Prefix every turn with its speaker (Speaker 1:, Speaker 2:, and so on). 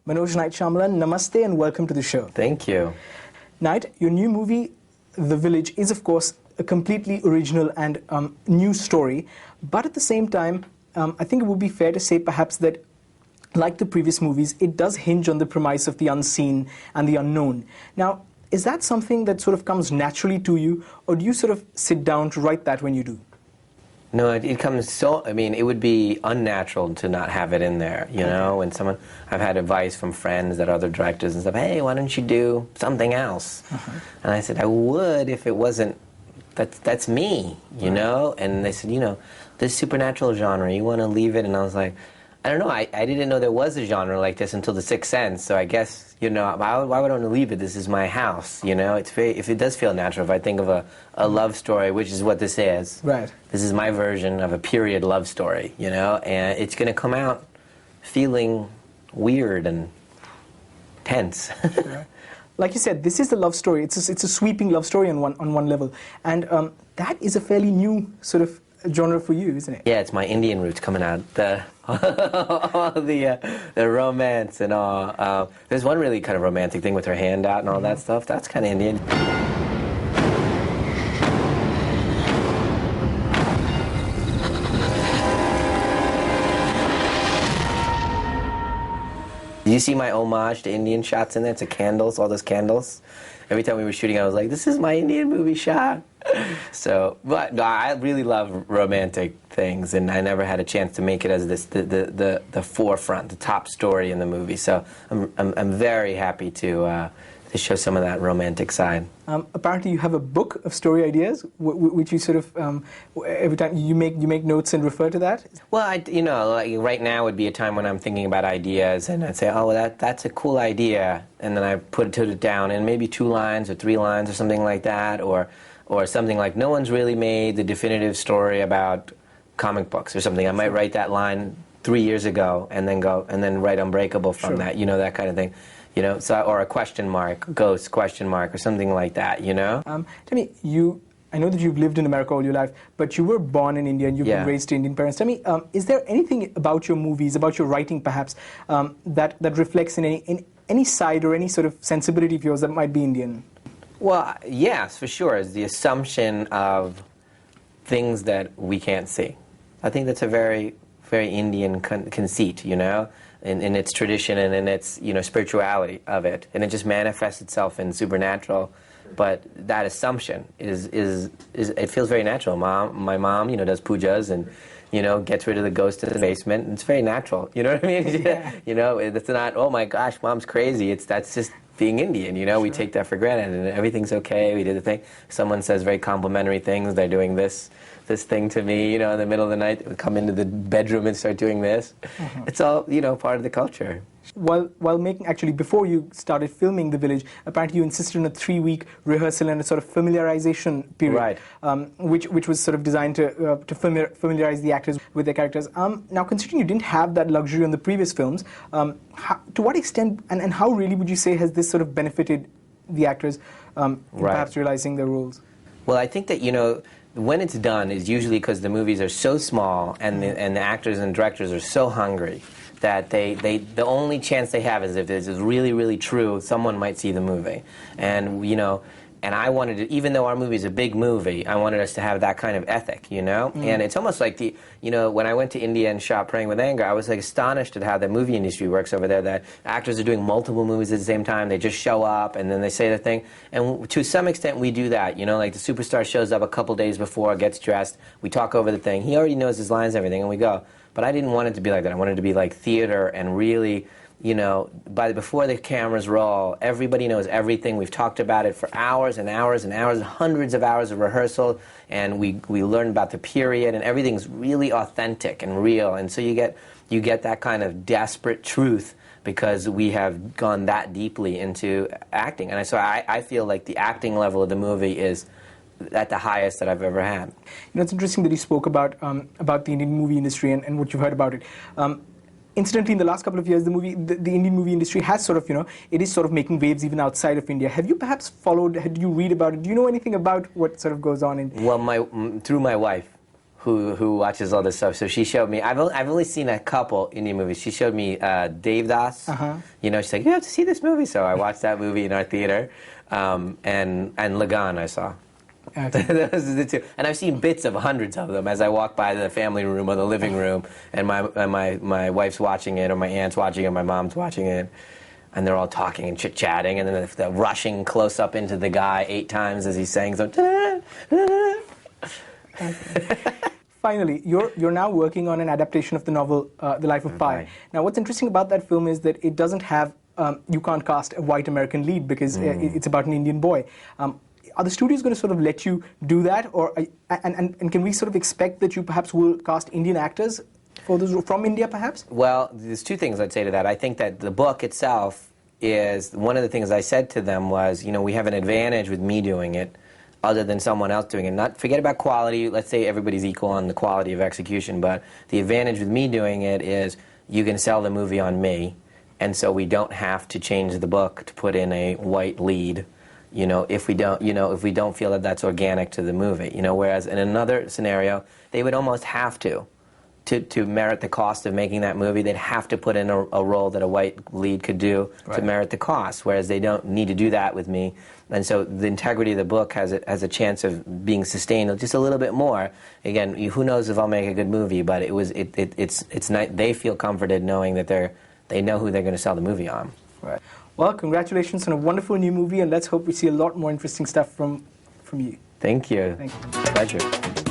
Speaker 1: Manoj Night Shayamalan, namaste and welcome to the show.
Speaker 2: Thank you.
Speaker 1: Night, your new movie, The Village, is of course a completely original and new story, but at the same time, I think it would be fair to say perhaps that, like the previous movies, it does hinge on the premise of the unseen and the unknown. Now, is that something that sort of comes naturally to you, or do you sort of sit down to write that when you do?
Speaker 2: No, it comes so, I mean, it would be unnatural to not have it in there, you know? When someone, I've had advice from friends that are other directors and stuff, hey, why don't you do something else? And I said, I would if it wasn't, that's me, you know? And they said, you know, this supernatural genre, you want to leave it? And I was like, I don't know, I didn't know there was a genre like this until The Sixth Sense, so I guess, you know, why would I want to leave it? This is my house, you know? It's very, if it does feel natural, if I think of a love story, which is what this is.
Speaker 1: Right.
Speaker 2: This is my version of a period love story, you know? And it's going to come out feeling weird and tense.
Speaker 1: Like you said, this is the love story. It's a sweeping love story on one level. And that is a fairly new sort of genre for you, isn't it?
Speaker 2: Yeah, it's my Indian roots coming out. The romance and all. There's one really kind of romantic thing with her hand out and all that stuff. That's kind of Indian. Did you see my homage to Indian shots in there? It's a candles, all those candles. Every time we were shooting, I was like, this is my Indian movie shot. So, but no, I really love romantic things, and I never had a chance to make it as the forefront, the top story in the movie. So I'm very happy to show some of that romantic side.
Speaker 1: Apparently, you have a book of story ideas, which you sort of every time you make notes and refer to that.
Speaker 2: Well, you know, like right now would be a time when I'm thinking about ideas, and I'd say, oh, that's a cool idea, and then I put it down in maybe 2 lines or 3 lines or something like that, or something like, no one's really made the definitive story about comic books or something. I might write that line 3 years ago and then write Unbreakable from that, you know, that kind of thing. You know, so, or a question mark, ghost question mark, or something like that, you know?
Speaker 1: Tell me, I know that you've lived in America all your life, but you were born in India and you've been raised to Indian parents. Tell me, is there anything about your movies, about your writing perhaps, that reflects in any side or any sort of sensibility of yours that might be Indian?
Speaker 2: Well, yes, for sure. It's the assumption of things that we can't see. I think that's a very, very Indian conceit, you know, in its tradition and in its, you know, spirituality of it. And it just manifests itself in supernatural. But that assumption is it feels very natural. My mom, you know, does pujas and, you know, gets rid of the ghost in the basement. It's very natural. You know what I mean?
Speaker 1: Yeah.
Speaker 2: You know, it's not, oh my gosh, mom's crazy. That's just being Indian, you know, we take that for granted, and everything's okay, we did the thing. Someone says very complimentary things, they're doing this thing to me, you know, in the middle of the night, they would come into the bedroom and start doing this. It's all, you know, part of the culture.
Speaker 1: While making, actually, before you started filming The Village, apparently you insisted on a 3-week rehearsal and a sort of familiarization period, which was sort of designed to familiarize the actors with their characters. Now, considering you didn't have that luxury on the previous films, to what extent and how really would you say has this sort of benefited the actors in perhaps realizing their roles?
Speaker 2: Well, I think that, you know, when it's done is usually because the movies are so small and the actors and directors are so hungry that the only chance they have is if this is really, really true, someone might see the movie. And, you know, and I wanted to, even though our movie is a big movie, I wanted us to have that kind of ethic, you know? And it's almost like you know, when I went to India and shot Praying with Anger, I was like astonished at how the movie industry works over there, that actors are doing multiple movies at the same time, they just show up and then they say the thing. And to some extent we do that, you know, like the superstar shows up a couple days before, gets dressed, we talk over the thing, he already knows his lines and everything, and we go. But I didn't want it to be like that. I wanted it to be like theater and really, you know, before the cameras roll, everybody knows everything. We've talked about it for hours and hours and hours, hundreds of hours of rehearsal, and we learn about the period, and everything's really authentic and real. And so you get that kind of desperate truth because we have gone that deeply into acting. And so I feel like the acting level of the movie is at the highest that I've ever had.
Speaker 1: You know, it's interesting that you spoke about the Indian movie industry and what you've heard about it. Incidentally, in the last couple of years, the Indian movie industry has sort of, you know, it is sort of making waves even outside of India. Have you perhaps followed, did you read about it? Do you know anything about what sort of goes on in...
Speaker 2: Well, through my wife, who watches all this stuff. So she showed me. I've only seen a couple Indian movies. She showed me Devdas. You know, she's like, you have to see this movie. So I watched that movie in our theater, and Lagan I saw. Those are the two. And I've seen bits of hundreds of them as I walk by the family room or the living room, and my wife's watching it, or my aunt's watching it, or my mom's watching it, and they're all talking and chit-chatting, and then the rushing close up into the guy 8 times as he's saying something.
Speaker 1: Finally, you're now working on an adaptation of the novel The Life of Pi. Now, what's interesting about that film is that it doesn't have, you can't cast a white American lead because it's about an Indian boy. Are the studios going to sort of let you do that, or and can we sort of expect that you perhaps will cast Indian actors for those from India, perhaps?
Speaker 2: Well, there's 2 things I'd say to that. I think that the book itself is one of the things I said to them was, you know, we have an advantage with me doing it, other than someone else doing it. Not forget about quality. Let's say everybody's equal on the quality of execution, but the advantage with me doing it is you can sell the movie on me, and so we don't have to change the book to put in a white lead. You know, if we don't feel that that's organic to the movie, you know, whereas in another scenario, they would almost have to merit the cost of making that movie, they'd have to put in a role that a white lead could do to merit the cost, whereas they don't need to do that with me. And so the integrity of the book has a chance of being sustained just a little bit more. Again, who knows if I'll make a good movie, but it's nice. They feel comforted knowing that they know who they're going to sell the movie on.
Speaker 1: Right. Well, congratulations on a wonderful new movie, and let's hope we see a lot more interesting stuff from you.
Speaker 2: Thank you.
Speaker 1: Thank you.
Speaker 2: Pleasure.